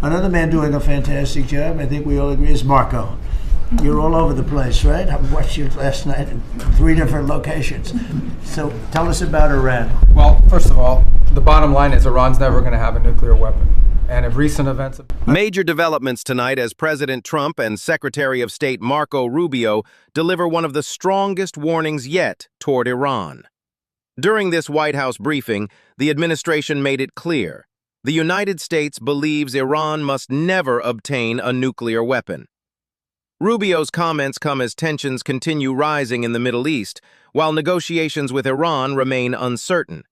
Another man doing a fantastic job, I think we all agree, is Marco. You're all over the place, right? I watched you last night in 3 different locations. So tell us about Iran. Well, first of all, the bottom line is Iran's never going to have a nuclear weapon. And if recent events... Major developments tonight as President Trump and Secretary of State Marco Rubio deliver one of the strongest warnings yet toward Iran. During this White House briefing, the administration made it clear the United States believes Iran must never obtain a nuclear weapon. Rubio's comments come as tensions continue rising in the Middle East, while negotiations with Iran remain uncertain.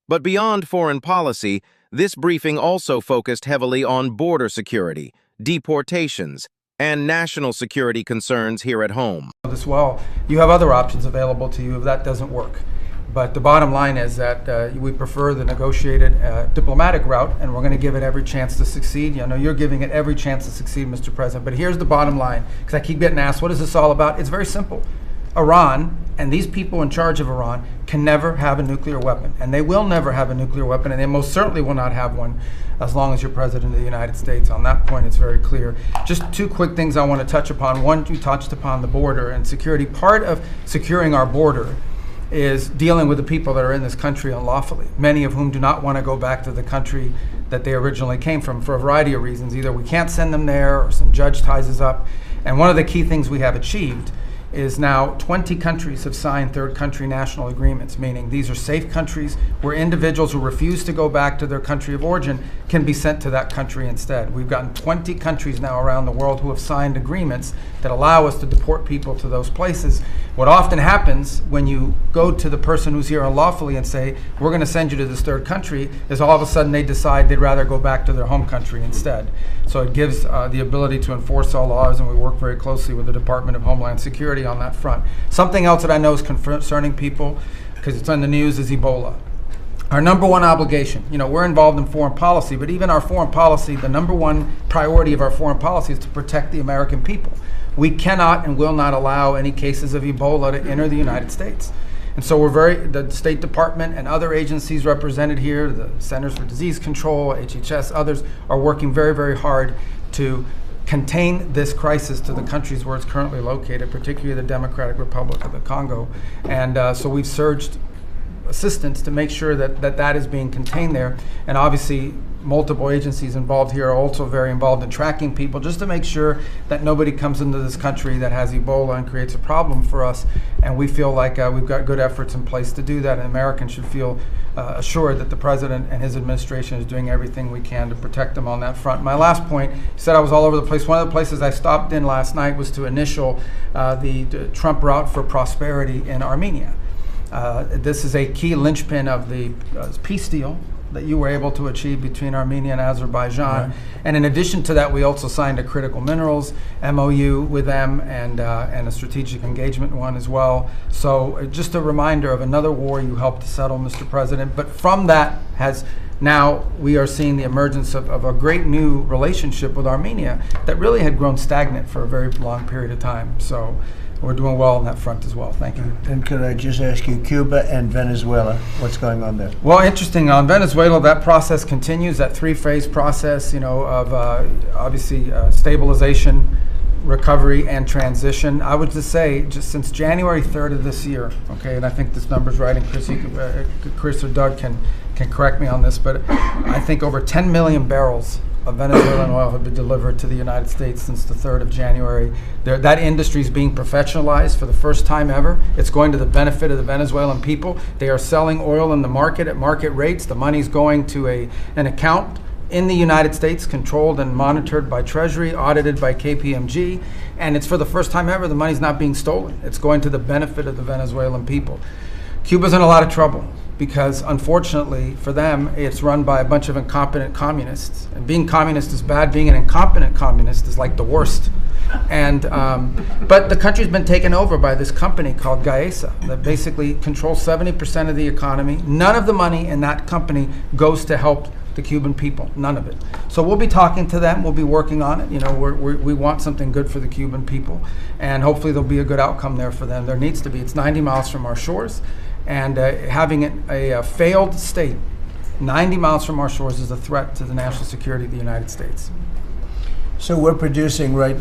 But beyond foreign policy, this briefing also focused heavily on border security, deportations, and national security concerns here at home. As well, you have other options available to you if that doesn't work. But the bottom line is that we prefer the negotiated diplomatic route, and we're going to give it every chance to succeed. You know, you're giving it every chance to succeed, Mr. President. But here's the bottom line, because I keep getting asked, what is this all about? It's very simple. Iran and these people in charge of Iran can never have a nuclear weapon, and they will never have a nuclear weapon, and they most certainly will not have one as long as you're President of the United States. On that point, it's very clear. Just 2 quick things I want to touch upon. One, you touched upon the border and security. Part of securing our border is dealing with the people that are in this country unlawfully, many of whom do not want to go back to the country that they originally came from for a variety of reasons. Either we can't send them there or some judge ties us up. And one of the key things we have achieved is now 20 countries have signed third country national agreements, meaning these are safe countries where individuals who refuse to go back to their country of origin can be sent to that country instead. We've gotten 20 countries now around the world who have signed agreements that allow us to deport people to those places. What often happens when you go to the person who's here unlawfully and say, we're going to send you to this third country, is all of a sudden they decide they'd rather go back to their home country instead. So it gives the ability to enforce all laws, and we work very closely with the Department of Homeland Security on that front. Something else that I know is concerning people, because it's on the news, is Ebola. Our number one obligation, you know, we're involved in foreign policy, but even our foreign policy, the number one priority of our foreign policy is to protect the American people. We cannot and will not allow any cases of Ebola to enter the United States. And so the State Department and other agencies represented here, the Centers for Disease Control, HHS, others, are working very, very hard to contain this crisis to the countries where it's currently located, particularly the Democratic Republic of the Congo. And so we've surged assistance to make sure that is being contained there. And obviously, multiple agencies involved here are also very involved in tracking people, just to make sure that nobody comes into this country that has Ebola and creates a problem for us. And we feel like we've got good efforts in place to do that, and Americans should feel assured that the President and his administration is doing everything we can to protect them on that front. My last point, you said I was all over the place. One of the places I stopped in last night was to initial the Trump route for prosperity in Armenia. This is a key linchpin of the peace deal that you were able to achieve between Armenia and Azerbaijan. Right. And in addition to that, we also signed a critical minerals MOU with them, and a strategic engagement one as well. So just a reminder of another war you helped to settle, Mr. President. But from that now we are seeing the emergence of a great new relationship with Armenia that really had grown stagnant for a very long period of time. So we're doing well on that front as well. Thank you. And could I just ask you, Cuba and Venezuela, what's going on there? Well, interesting. On Venezuela, that process continues, that 3-phase process, you know, of obviously stabilization, recovery, and transition. I would just say, just since January 3rd of this year, okay, and I think this number's right, and Chris or Doug can correct me on this, but I think over 10 million barrels of Venezuelan oil have been delivered to the United States since the 3rd of January. That industry is being professionalized for the first time ever. It's going to the benefit of the Venezuelan people. They are selling oil in the market at market rates. The money's going to an account in the United States, controlled and monitored by Treasury, audited by KPMG, and it's for the first time ever the money's not being stolen. It's going to the benefit of the Venezuelan people. Cuba's in a lot of trouble, because unfortunately for them, it's run by a bunch of incompetent communists. And being communist is bad, being an incompetent communist is like the worst. And but the country's been taken over by this company called Gaesa that basically controls 70% of the economy. None of the money in that company goes to help the Cuban people, none of it. So we'll be talking to them, we'll be working on it. You know, we want something good for the Cuban people, and hopefully there'll be a good outcome there for them. There needs to be. It's 90 miles from our shores. And having a failed state 90 miles from our shores is a threat to the national security of the United States. So we're producing right